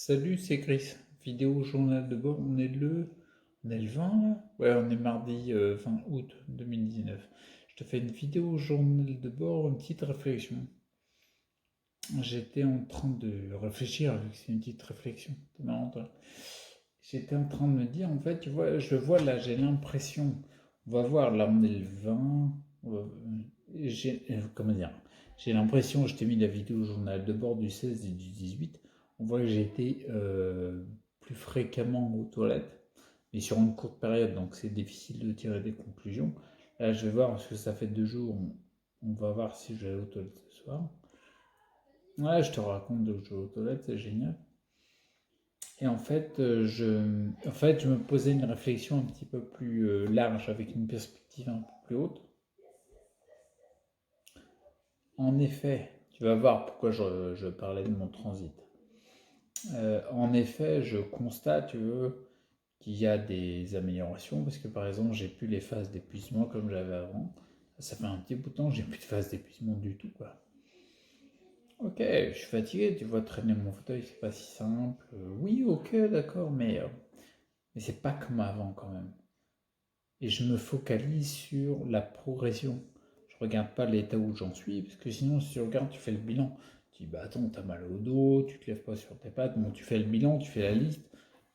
Salut, c'est Chris. Vidéo journal de bord, on est le 20 là? Ouais, on est mardi 20 août 2019. Je te fais une vidéo journal de bord, une petite réflexion. J'étais en train de réfléchir, vu que c'est une petite réflexion. C'est marrant, toi. J'étais en train de me dire, en fait, tu vois, je vois là, j'ai l'impression, on va voir, là on est le 20, comment dire, j'ai l'impression, je t'ai mis la vidéo journal de bord du 16 et du 18, on voit que j'ai été plus fréquemment aux toilettes, mais sur une courte période, donc c'est difficile de tirer des conclusions. Là, je vais voir, parce que ça fait 2 jours, on va voir si je vais aux toilettes ce soir. Ouais, je te raconte de je vais aux toilettes, c'est génial. Et en fait, je me posais une réflexion un petit peu plus large, avec une perspective un peu plus haute. En effet, tu vas voir pourquoi je parlais de mon transit. En effet, je constate qu'il y a des améliorations, parce que par exemple, j'ai plus les phases d'épuisement comme j'avais avant. Ça fait un petit bout de temps que j'ai plus de phase d'épuisement du tout, quoi. Ok, je suis fatigué, tu vois, traîner mon fauteuil, c'est pas si simple. Oui, ok, d'accord, mais c'est pas comme avant quand même. Et je me focalise sur la progression. Je regarde pas l'état où j'en suis, parce que sinon, si tu regardes, tu fais le bilan. Tu dis, bah attends, t'as mal au dos, tu te lèves pas sur tes pattes, bon, tu fais le bilan, tu fais la liste.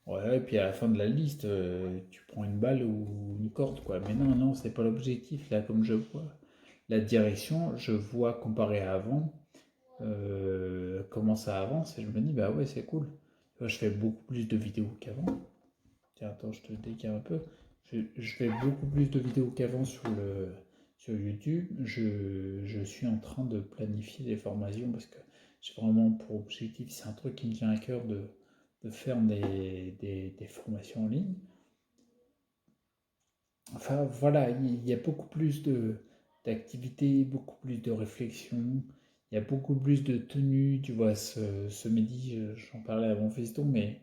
Ouais, et puis à la fin de la liste, tu prends une balle ou une corde, quoi. Mais non, non, c'est pas l'objectif, là, comme je vois. La direction, je vois comparé à avant, comment ça avance, et je me dis, bah ouais, c'est cool. Tu vois, je fais beaucoup plus de vidéos qu'avant. Tiens, attends, je te décale un peu. Je fais beaucoup plus de vidéos qu'avant sur YouTube. Je suis en train de planifier des formations parce que j'ai vraiment pour objectif, c'est un truc qui me tient à cœur de faire des formations en ligne. Enfin voilà, il y a beaucoup plus d'activités, beaucoup plus de réflexion, il y a beaucoup plus de tenue. Tu vois, ce midi, j'en parlais à mon fiston, mais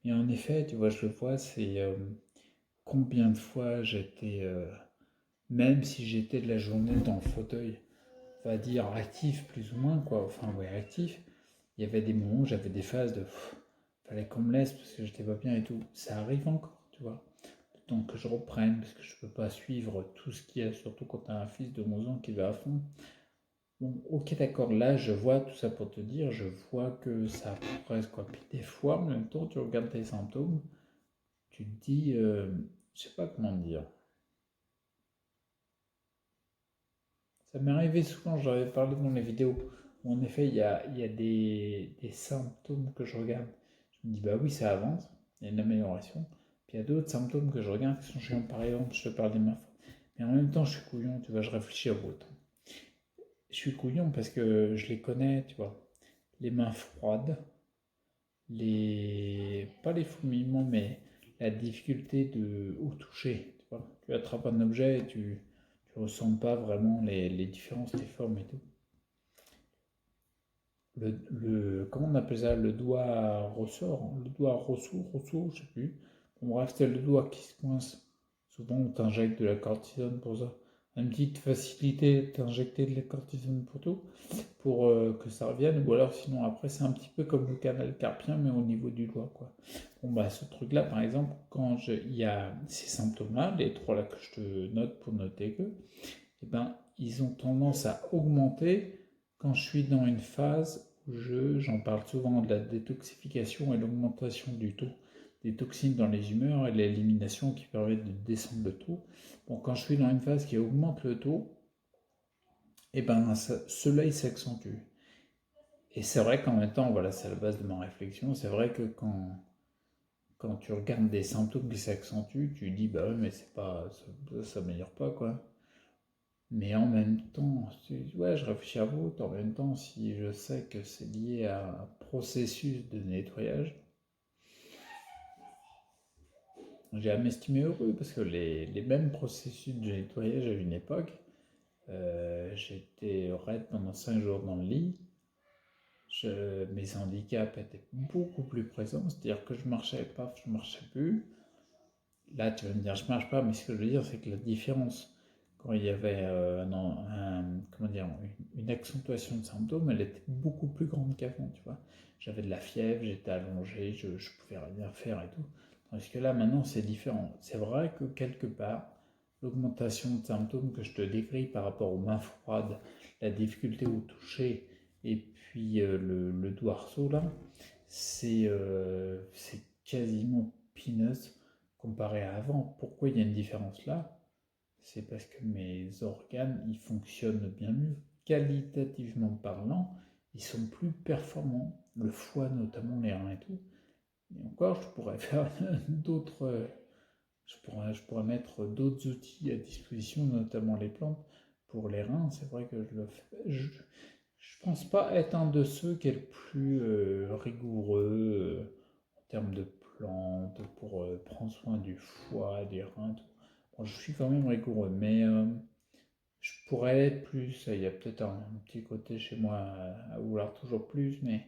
en effet, tu vois, je le vois, c'est combien de fois j'étais, même si j'étais de la journée dans le fauteuil, on va dire actif plus ou moins, quoi, enfin ouais, actif, il y avait des moments où j'avais des phases de fallait qu'on me laisse parce que j'étais pas bien et tout. Ça arrive encore, tu vois. Le temps que je reprenne, parce que je peux pas suivre tout ce qu'il y a, surtout quand t'as un fils de 11 ans qui va à fond. Bon, ok, d'accord, là je vois tout ça pour te dire, je vois que ça progresse, quoi. Puis des fois, en même temps, tu regardes tes symptômes, tu te dis, je sais pas comment dire. Ça m'est arrivé souvent, j'en avais parlé dans les vidéos, où en effet il y a des symptômes que je regarde. Je me dis, bah oui, ça avance, il y a une amélioration. Puis il y a d'autres symptômes que je regarde qui sont chiants. Par exemple, je te parle des mains froides. Mais en même temps, je suis couillon, tu vois, je réfléchis à autre. Je suis couillon parce que je les connais, tu vois. Les mains froides, pas les fourmillements, mais la difficulté au toucher. Tu vois. Tu attrapes un objet et tu ressens pas vraiment les différences, les formes et tout. Comment on appelle ça? Le doigt ressort, hein, le doigt ressort, je sais plus. Bon, bref, c'est le doigt qui se coince. Souvent, on t'injecte de la cortisone pour ça. Une petite facilité d'injecter de la cortisone pour tout, pour que ça revienne. Ou alors, sinon, après, c'est un petit peu comme le canal carpien, mais au niveau du doigt, quoi. Bon, bah, ce truc-là, par exemple, il y a ces symptômes-là, les trois là que je te note pour noter que, eh ben, ils ont tendance à augmenter quand je suis dans une phase où j'en parle souvent de la détoxification et l'augmentation du taux des toxines dans les humeurs et l'élimination qui permet de descendre le taux. Bon, quand je suis dans une phase qui augmente le taux, et ben cela il s'accentue. Et c'est vrai qu'en même temps, voilà, c'est la base de ma réflexion, c'est vrai que quand tu regardes des symptômes qui s'accentuent, tu dis bah ouais mais c'est pas ça s'améliore pas quoi. Mais en même temps, ouais, je réfléchis à vous, en même temps, si je sais que c'est lié à un processus de nettoyage, j'ai à m'estimer heureux parce que les mêmes processus de nettoyage à une époque, j'étais raide pendant 5 jours dans le lit, mes handicaps étaient beaucoup plus présents, c'est-à-dire que je marchais pas, je marchais plus. Là, tu vas me dire, je marche pas, mais ce que je veux dire, c'est que la différence, quand il y avait comment dire, une accentuation de symptômes, elle était beaucoup plus grande qu'avant, tu vois. J'avais de la fièvre, j'étais allongé, je pouvais rien faire et tout. Tandis que là, maintenant, c'est différent. C'est vrai que quelque part, l'augmentation de symptômes que je te décris par rapport aux mains froides, la difficulté au toucher, et puis le doigt là, c'est quasiment peanuts comparé à avant. Pourquoi il y a une différence là? C'est parce que mes organes, ils fonctionnent bien mieux. Qualitativement parlant, ils sont plus performants. Le foie, notamment les reins et tout. Et encore, je pourrais faire d'autres. Je pourrais mettre d'autres outils à disposition, notamment les plantes, pour les reins. C'est vrai que je le fais. Je pense pas être un de ceux qui est le plus rigoureux en termes de plantes pour prendre soin du foie, des reins, tout. Bon, je suis quand même rigoureux, mais je pourrais être plus. Il y a peut-être un petit côté chez moi à vouloir toujours plus, mais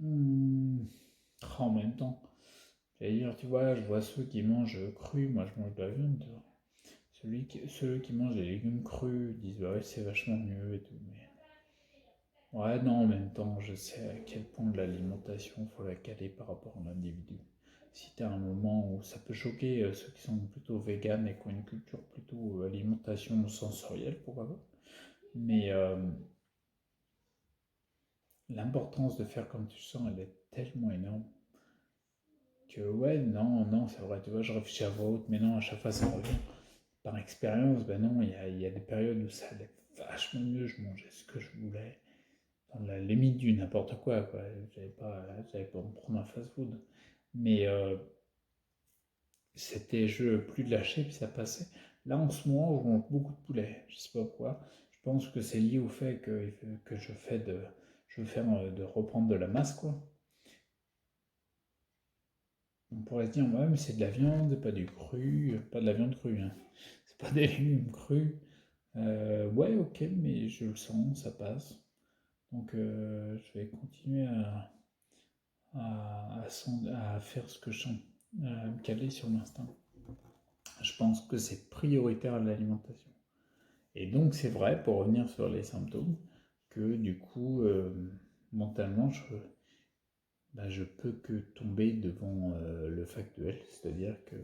hmm, en même temps, j'allais dire, tu vois, je vois ceux qui mangent cru, moi je mange de la viande, tu vois. Ceux qui mangent des légumes crus disent bah ouais, c'est vachement mieux et tout, mais ouais, non, en même temps, je sais à quel point de l'alimentation faut la caler par rapport à l'individu. Si tu as un moment où ça peut choquer ceux qui sont plutôt véganes et qui ont une culture plutôt alimentation sensorielle, pourquoi pas. Mais l'importance de faire comme tu sens, elle est tellement énorme que ouais, non, non, c'est vrai, tu vois, je réfléchis à voix haute, mais non, à chaque fois ça revient. Par expérience, ben non, il y a des périodes où ça allait vachement mieux, je mangeais ce que je voulais dans la limite du n'importe quoi, quoi. J'avais pas à me prendre un fast-food. Mais c'était je plus de lâcher, puis ça passait. Là, en ce moment, je mange beaucoup de poulet. Je sais pas pourquoi. Je pense que c'est lié au fait que je veux faire de reprendre de la masse, quoi. On pourrait se dire, ouais, mais c'est de la viande, pas du cru, pas de la viande crue, hein. C'est pas des légumes crus. Ouais, ok, mais je le sens, ça passe. Donc, je vais continuer à faire ce que je sens, à me caler sur l'instinct. Je pense que c'est prioritaire à l'alimentation. Et donc c'est vrai, pour revenir sur les symptômes, que du coup, mentalement, je peux que tomber devant le factuel, c'est-à-dire que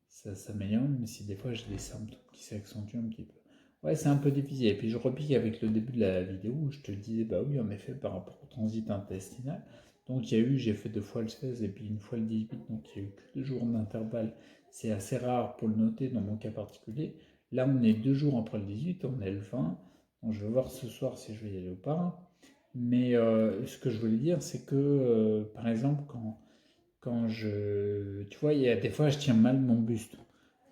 ça s'améliore, mais si des fois j'ai des symptômes qui s'accentuent un petit peu. Ouais, c'est un peu difficile. Et puis je repique avec le début de la vidéo où je te disais, bah oui, en effet, par rapport au transit intestinal. Donc j'ai fait 2 fois le 16 et puis une fois le 18, donc il y a eu que 2 jours d'intervalle. C'est assez rare pour le noter dans mon cas particulier. Là, on est 2 jours après le 18, on est le 20. Donc je vais voir ce soir si je vais y aller ou pas. Mais ce que je voulais dire, c'est que, par exemple, tu vois, il y a des fois, je tiens mal mon buste.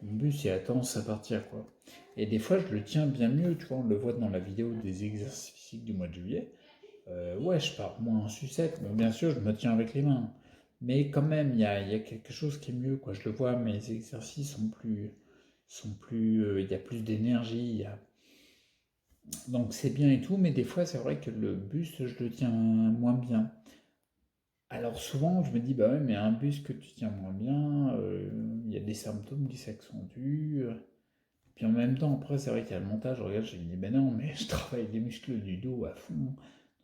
Mon buste, il a tendance à partir, quoi. Et des fois, je le tiens bien mieux, tu vois, on le voit dans la vidéo des exercices physiques du mois de juillet. Ouais, je pars moins en sucette, mais bien sûr, je me tiens avec les mains. Mais quand même, il y a quelque chose qui est mieux, quoi. Je le vois, mes exercices il y a plus d'énergie, donc c'est bien et tout, mais des fois, c'est vrai que le buste, je le tiens moins bien. Alors souvent, je me dis, bah ouais, mais un bus que tu tiens moins bien, il y a des symptômes qui s'accentuent. Puis en même temps, après, c'est vrai qu'il y a le montage, je regarde, je me dis, ben non, mais je travaille les muscles du dos à fond.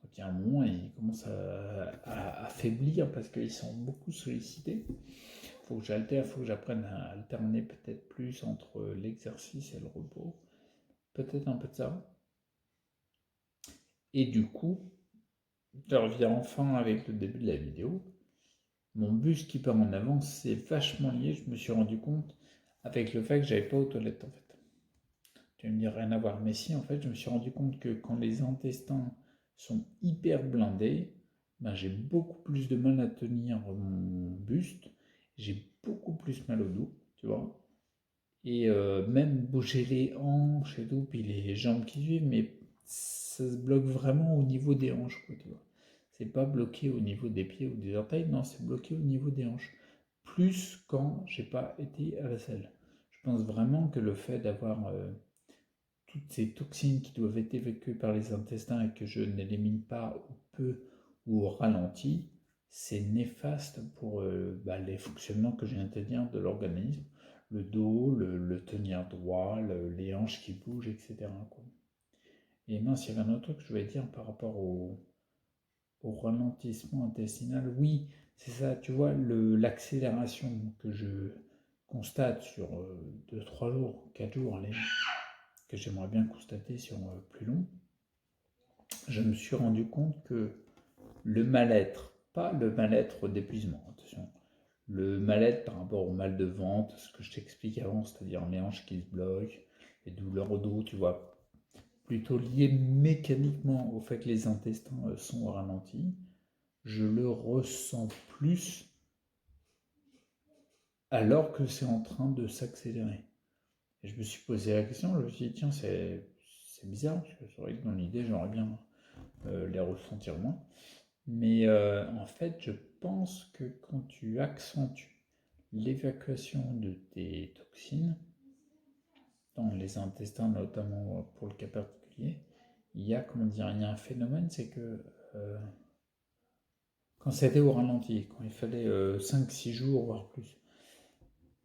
Donc il y a un moment, ils commencent à faiblir parce qu'ils sont beaucoup sollicités. Faut que j'altère, faut que j'apprenne à alterner peut-être plus entre l'exercice et le repos. Peut-être un peu de ça. Et du coup, je reviens enfin avec le début de la vidéo. Mon bus qui part en avant, c'est vachement lié, je me suis rendu compte, avec le fait que j'avais pas aux toilettes en fait. Tu vas me dire rien à voir, mais si en fait, je me suis rendu compte que quand les intestins sont hyper blindés, ben, j'ai beaucoup plus de mal à tenir mon buste, j'ai beaucoup plus mal au dos, tu vois. Et même bouger les hanches et tout, puis les jambes qui suivent, mais ça se bloque vraiment au niveau des hanches, quoi, tu vois. C'est pas bloqué au niveau des pieds ou des orteils, non, c'est bloqué au niveau des hanches. Plus quand j'ai pas été à la salle. Je pense vraiment que le fait d'avoir toutes ces toxines qui doivent être évacuées par les intestins et que je n'élimine pas ou peu ou au ralenti, c'est néfaste pour les fonctionnements que je viens de te dire de l'organisme. le dos, le tenir droit, les hanches qui bougent, etc., quoi. Et mince, il y avait un autre truc que je voulais dire par rapport au ralentissement intestinal. Oui, c'est ça, tu vois, l'accélération que je constate sur 2, 3 jours, 4 jours, allez, que j'aimerais bien constater sur plus long, je me suis rendu compte que le mal-être, pas le mal-être d'épuisement, attention, le mal-être par rapport au mal de ventre, ce que je t'explique avant, c'est-à-dire les hanches qui se bloquent, les douleurs au dos, tu vois, plutôt lié mécaniquement au fait que les intestins sont ralentis, je le ressens plus alors que c'est en train de s'accélérer. Et je me suis posé la question, je me suis dit, tiens, c'est bizarre, parce que c'est vrai que dans l'idée, j'aimerais bien les ressentir moins. Mais en fait, je pense que quand tu accentues l'évacuation de tes toxines, dans les intestins notamment pour le cas particulier, il y a, comment dire, il y a un phénomène, c'est que quand c'était au ralenti, quand il fallait 5-6 jours, voire plus,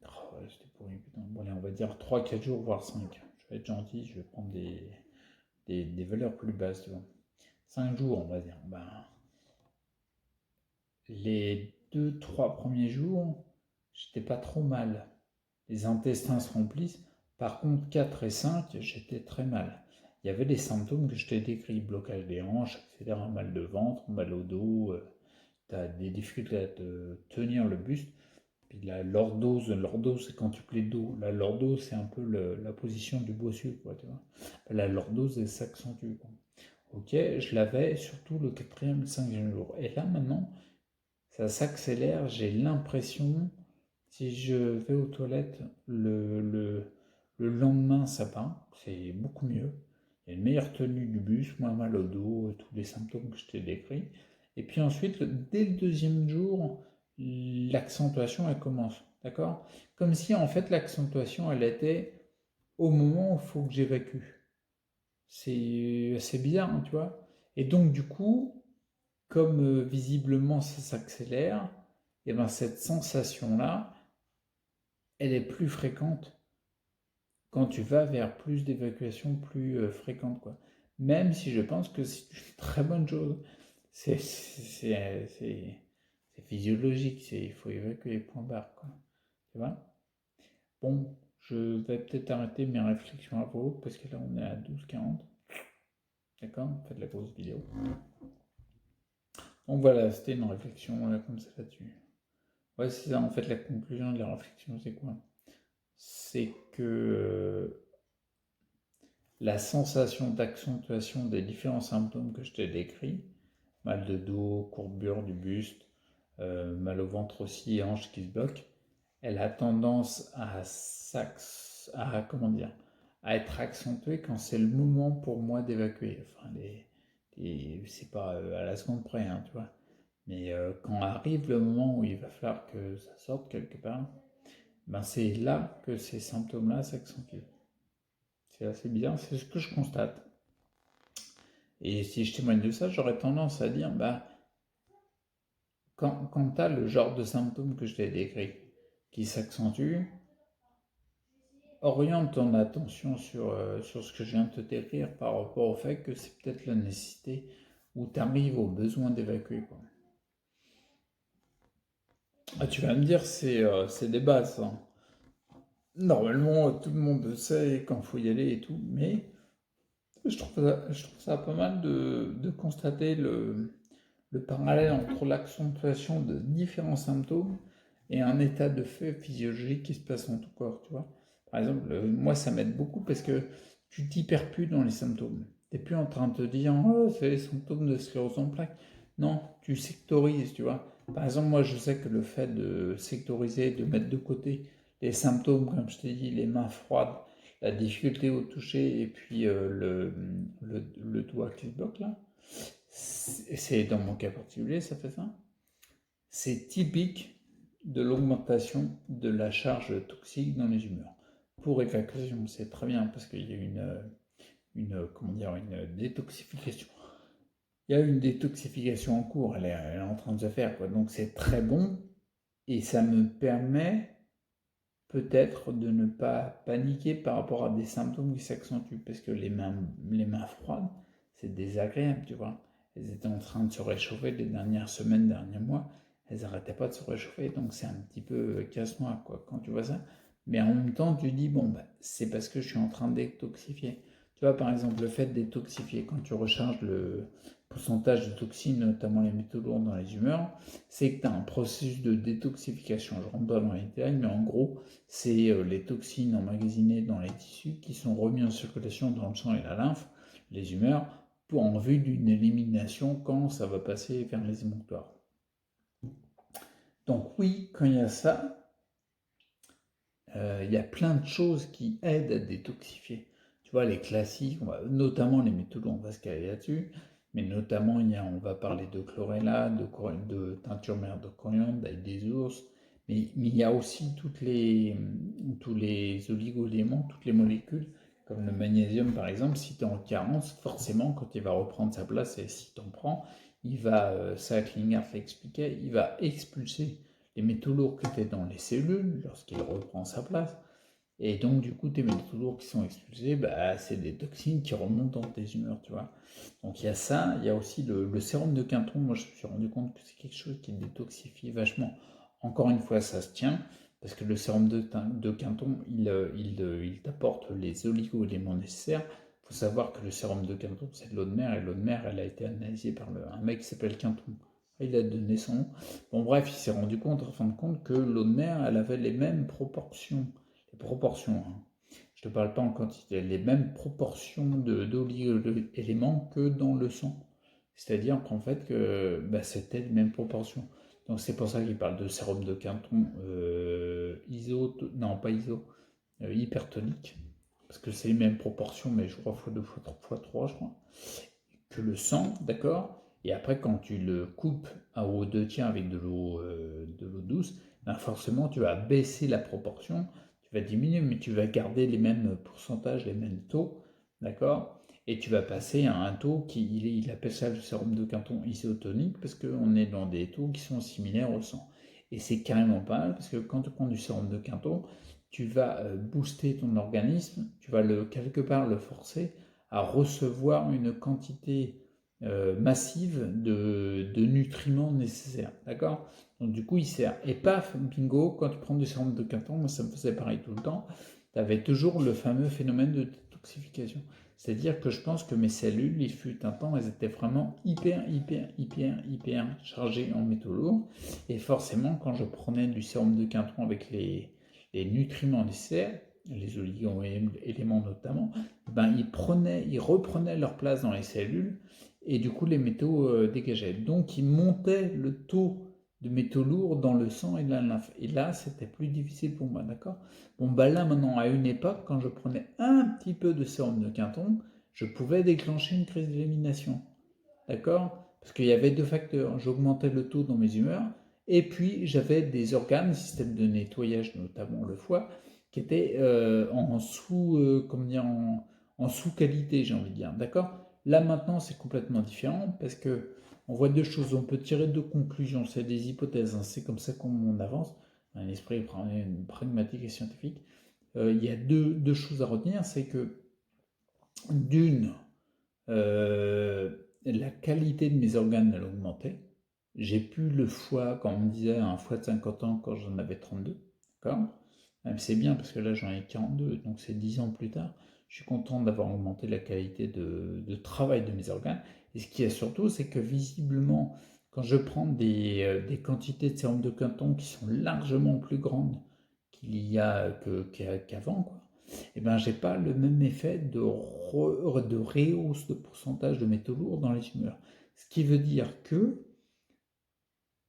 oh, c'était pourri, putain. Bon, allez, on va dire 3-4 jours, voire 5. Je vais être gentil, je vais prendre des valeurs plus basses, tu vois. 5 jours, on va dire. Ben, les 2-3 premiers jours, j'étais pas trop mal. Les intestins se remplissent. Par contre, 4 et 5, j'étais très mal. Il y avait des symptômes que je t'ai décrits, blocage des hanches, etc., mal de ventre, mal au dos, tu as des difficultés à te tenir le buste. Puis la lordose, c'est quand tu plais dos. La lordose, c'est un peu la position du bossu, quoi, tu vois. La lordose, elle s'accentue, quoi. Ok, je l'avais surtout le 4e, 5e jour. Et là, maintenant, ça s'accélère. J'ai l'impression, si je vais aux toilettes le lendemain, ça part. C'est beaucoup mieux. Il y a une meilleure tenue du buste, moins mal au dos, tous les symptômes que je t'ai décrits. Et puis ensuite, dès le 2e jour, l'accentuation, elle commence. D'accord? Comme si, en fait, l'accentuation, elle était au moment où il faut que j'évacue. C'est assez bizarre, hein, tu vois? Et donc, du coup, comme visiblement ça s'accélère, et ben cette sensation-là, elle est plus fréquente quand tu vas vers plus d'évacuation plus fréquente, quoi. Même si je pense que c'est une très bonne chose. C'est physiologique, il faut évacuer, point barre, quoi. Tu vois? Bon, je vais peut-être arrêter mes réflexions à vous, parce que là on est à 12h40. D'accord? Faites la grosse vidéo. Donc voilà, c'était une réflexion comme ça là-dessus. Ouais, c'est ça, en fait, la conclusion de la réflexion, c'est quoi? C'est que la sensation d'accentuation des différents symptômes que je t'ai décrits, mal de dos, courbure du buste, mal au ventre aussi, hanches qui se bloquent, elle a tendance comment dire, à être accentuée quand c'est le moment pour moi d'évacuer. Enfin, c'est pas à la seconde près, hein, tu vois. Mais quand arrive le moment où il va falloir que ça sorte quelque part, ben c'est là que ces symptômes-là s'accentuent. C'est assez bizarre, c'est ce que je constate. Et si je témoigne de ça, j'aurais tendance à dire, bah, quand tu as le genre de symptômes que je t'ai décrit qui s'accentue, oriente ton attention sur ce que je viens de te décrire par rapport au fait que c'est peut-être la nécessité où tu arrives au besoin d'évacuer, quoi. Ah, tu vas me dire, c'est des bases, hein. Normalement, tout le monde sait quand il faut y aller et tout, mais je trouve ça pas mal de constater le parallèle entre l'accentuation de différents symptômes et un état de fait physiologique qui se passe dans ton corps, tu vois. Par exemple, moi, ça m'aide beaucoup parce que tu t'y perds plus dans les symptômes. Tu n'es plus en train de te dire, oh, c'est les symptômes de sclérose en plaques. Non, tu sectorises, tu vois. Par exemple, moi, je sais que le fait de sectoriser, de mettre de côté les symptômes, comme je t'ai dit, les mains froides, la difficulté au toucher et puis le doigt qui se bloque là, c'est dans mon cas particulier, ça fait ça. C'est typique de l'augmentation de la charge toxique dans les humeurs. Pour évacuation, c'est très bien parce qu'il y a comment dire, une détoxification. Il y a une détoxification en cours, elle est en train de se faire, quoi. Donc c'est très bon et ça me permet peut-être de ne pas paniquer par rapport à des symptômes qui s'accentuent, parce que les mains froides, c'est désagréable, tu vois. Elles étaient en train de se réchauffer les dernières semaines, derniers mois, elles n'arrêtaient pas de se réchauffer, donc c'est un petit peu casse-noix, quoi, quand tu vois ça. Mais en même temps, tu dis, bon, bah, c'est parce que je suis en train de détoxifier. Tu vois, par exemple, le fait de détoxifier, quand tu recharges le pourcentage de toxines, notamment les métaux lourds dans les humeurs, c'est que tu as un processus de détoxification. Je rentre pas dans les détails, mais en gros, c'est les toxines emmagasinées dans les tissus qui sont remis en circulation dans le sang et la lymphe, les humeurs, en vue d'une élimination quand ça va passer vers les émonctoires. Donc oui, quand il y a ça, il y a plein de choses qui aident à détoxifier. Tu vois, les classiques, notamment les métaux lourds, on va se caler là-dessus, mais notamment, on va parler de chlorella, de teinture mère de coriandre, d'ail des ours, mais il y a aussi tous les oligo-éléments, toutes les molécules, comme le magnésium par exemple, si tu es en carence, forcément, quand il va reprendre sa place, et si tu en prends, ça Klinghardt l'expliquait, il va expulser les métaux lourds qui étaient dans les cellules lorsqu'il reprend sa place. Et donc, du coup, tes métaux lourds qui sont expulsés, bah, c'est des toxines qui remontent dans tes humeurs, tu vois. Donc, il y a ça. Il y a aussi le sérum de Quinton. Moi, je me suis rendu compte que c'est quelque chose qui détoxifie vachement. Encore une fois, ça se tient. Parce que le sérum de Quinton, il t'apporte les oligo-éléments nécessaires. Il faut savoir que le sérum de Quinton, c'est de l'eau de mer. Et l'eau de mer, elle a été analysée par un mec qui s'appelle Quinton. Il a donné son nom. Bon, bref, il s'est rendu compte, en fin de compte, que l'eau de mer, elle avait les mêmes proportions. Les proportions, hein. Je ne te parle pas en quantité, les mêmes proportions d'oligo-éléments que dans le sang. C'est-à-dire qu'en fait, bah, c'était les mêmes proportions. Donc c'est pour ça qu'il parle de sérum de Quinton non pas hypertonique, parce que c'est les mêmes proportions, mais je crois x2, x3, je crois, que le sang, d'accord. Et après, quand tu le coupes au 2 tiers avec de l'eau douce, ben forcément, tu vas baisser la proportion, tu vas diminuer, mais tu vas garder les mêmes pourcentages, les mêmes taux, d'accord. Et tu vas passer à un taux il appelle ça le sérum de Quinton isotonique, parce qu'on est dans des taux qui sont similaires au sang. Et c'est carrément pas mal, parce que quand tu prends du sérum de Quinton, tu vas booster ton organisme, tu vas quelque part le forcer à recevoir une quantité massive de nutriments nécessaires. D'accord. Donc du coup, il sert. Et paf, bingo, quand tu prends du sérum de Quinton, moi ça me faisait pareil tout le temps, tu avais toujours le fameux phénomène de détoxification. C'est-à-dire que je pense que mes cellules, il fut un temps, elles étaient vraiment hyper chargées en métaux lourds. Et forcément, quand je prenais du sérum de Quinton avec les nutriments nécessaires, les oligo-éléments notamment, ben, ils reprenaient leur place dans les cellules et du coup les métaux dégageaient. Donc ils montaient le taux de métaux lourds dans le sang et la lymphe. Et là, c'était plus difficile pour moi, d'accord. Bon, bah là maintenant, à une époque, quand je prenais un petit peu de sérum de Quinton, je pouvais déclencher une crise d'élimination, d'accord. Parce qu'il y avait deux facteurs. J'augmentais le taux dans mes humeurs et puis j'avais des organes, système de nettoyage, notamment le foie, qui étaient en sous-qualité, j'ai envie de dire, d'accord. Là maintenant, c'est complètement différent parce que on voit deux choses. On peut tirer deux conclusions. C'est des hypothèses, hein. C'est comme ça qu'on avance. Un esprit pragmatique et scientifique. Il y a deux choses à retenir. C'est que d'une, la qualité de mes organes, elle augmentait. J'ai plus le foie, comme on me disait, un foie de 50 ans quand j'en avais 32. D'accord. Même c'est bien parce que là j'en ai 42, donc c'est 10 ans plus tard. Je suis content d'avoir augmenté la qualité de travail de mes organes. Et ce qui est surtout, c'est que visiblement, quand je prends des quantités de sérum de Quinton qui sont largement plus grandes qu'avant, quoi, et ben j'ai pas le même effet de réhausse de pourcentage de métaux lourds dans les humeurs. Ce qui veut dire que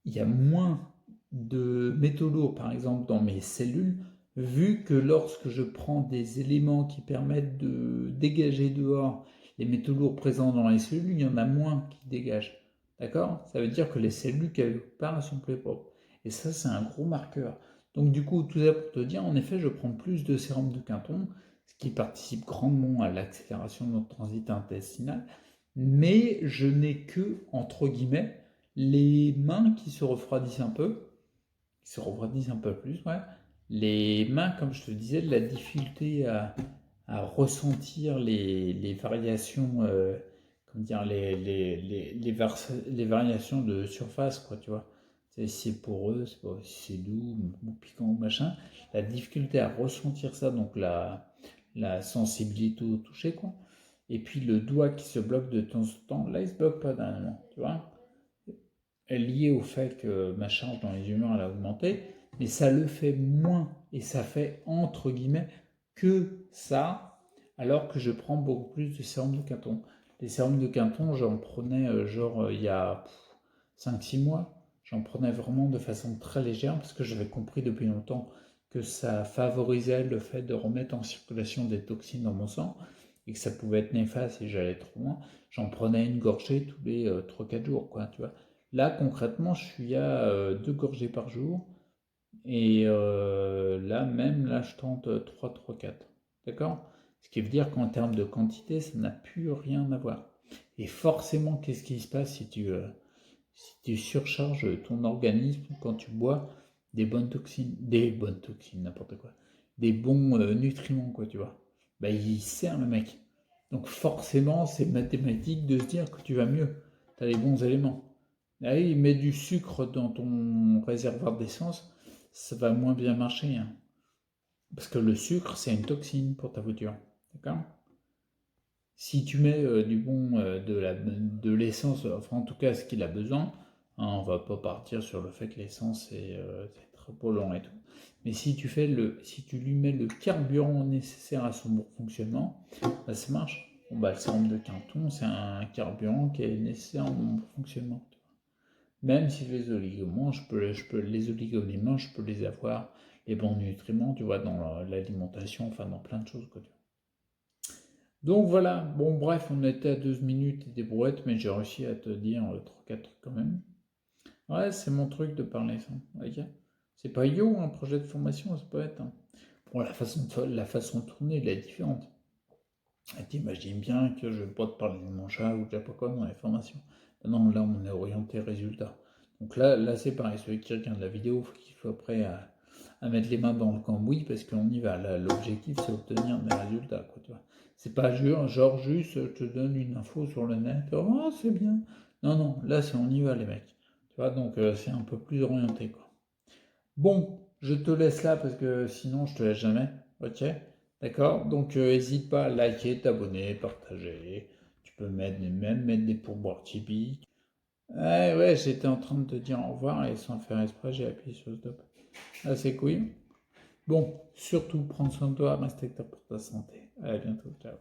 il y a moins de métaux lourds, par exemple, dans mes cellules, vu que lorsque je prends des éléments qui permettent de dégager dehors les métaux lourds présents dans les cellules, il y en a moins qui dégagent. D'accord. Ça veut dire que les cellules, quelque part, sont plus propres. Et ça, c'est un gros marqueur. Donc, du coup, tout ça pour te dire, en effet, je prends plus de sérum de Quinton, ce qui participe grandement à l'accélération de notre transit intestinal, mais je n'ai que, entre guillemets, les mains qui se refroidissent un peu plus, ouais, Les mains, comme je te disais, la difficulté à ressentir les variations, comment dire, les variations de surface, quoi, tu vois. Si c'est poreux, si c'est doux, ou piquant, ou machin. La difficulté à ressentir ça, donc la sensibilité au toucher, quoi. Et puis le doigt qui se bloque de temps en temps, là il se bloque pas dernièrement, tu vois. Lié au fait que ma charge dans les humeurs elle a augmenté, mais ça le fait moins et ça fait entre guillemets que ça, alors que je prends beaucoup plus de sérum de Quinton. Les sérums de Quinton, j'en prenais il y a 5-6 mois, j'en prenais vraiment de façon très légère parce que j'avais compris depuis longtemps que ça favorisait le fait de remettre en circulation des toxines dans mon sang et que ça pouvait être néfaste si j'allais trop loin. J'en prenais une gorgée tous les 3-4 jours, quoi, tu vois. Là, concrètement, je suis à 2 gorgées par jour. Et là, je tente 3-4. D'accord? Ce qui veut dire qu'en termes de quantité, ça n'a plus rien à voir. Et forcément, qu'est-ce qui se passe si tu surcharges ton organisme quand tu bois des bonnes toxines, n'importe quoi, des bons nutriments, quoi, tu vois? Bah, il sert le mec. Donc forcément, c'est mathématique de se dire que tu vas mieux. Tu as les bons éléments. Ah oui, mets du sucre dans ton réservoir d'essence, ça va moins bien marcher, hein. Parce que le sucre, c'est une toxine pour ta voiture. D'accord? Si tu mets de l'essence, enfin en tout cas ce qu'il a besoin, hein, on va pas partir sur le fait que l'essence c'est très polluant et tout. Mais si tu lui mets le carburant nécessaire à son bon fonctionnement, bah, ça marche. Bon, bah, le sérum de Quinton, c'est un carburant qui est nécessaire à mon bon fonctionnement. Même si les oligoéléments, je peux les avoir, les bons nutriments, tu vois, dans l'alimentation, enfin dans plein de choses, quoi, tu vois. Donc voilà, bon bref, on était à 12 minutes et des brouettes, mais j'ai réussi à te dire 3-4 trucs quand même. Ouais, c'est mon truc de parler ça. Ok. C'est pas un projet de formation, ça peut être, hein. Bon, la façon de tourner, elle est différente. Et t'imagines bien que je vais pas te parler de mon chat ou de je sais pas quoi dans les formations. Non, là on est orienté résultat. Donc là c'est pareil, celui qui regarde la vidéo, il faut qu'il soit prêt à mettre les mains dans le cambouis parce qu'on y va. Là, l'objectif c'est obtenir des résultats, quoi, tu vois. C'est pas genre juste je te donne une info sur le net, oh c'est bien. Non, non, là c'est on y va les mecs. Tu vois, donc c'est un peu plus orienté, quoi. Bon, je te laisse là parce que sinon je te laisse jamais. Ok? D'accord? Donc n'hésite pas à liker, t'abonner, partager. Tu peux même mettre des pourboires Tipeee. Ouais, ouais, j'étais en train de te dire au revoir et sans faire exprès, j'ai appuyé sur stop. Ah, c'est cool. Bon, surtout prends soin de toi, reste acteur pour ta santé. À bientôt, ciao.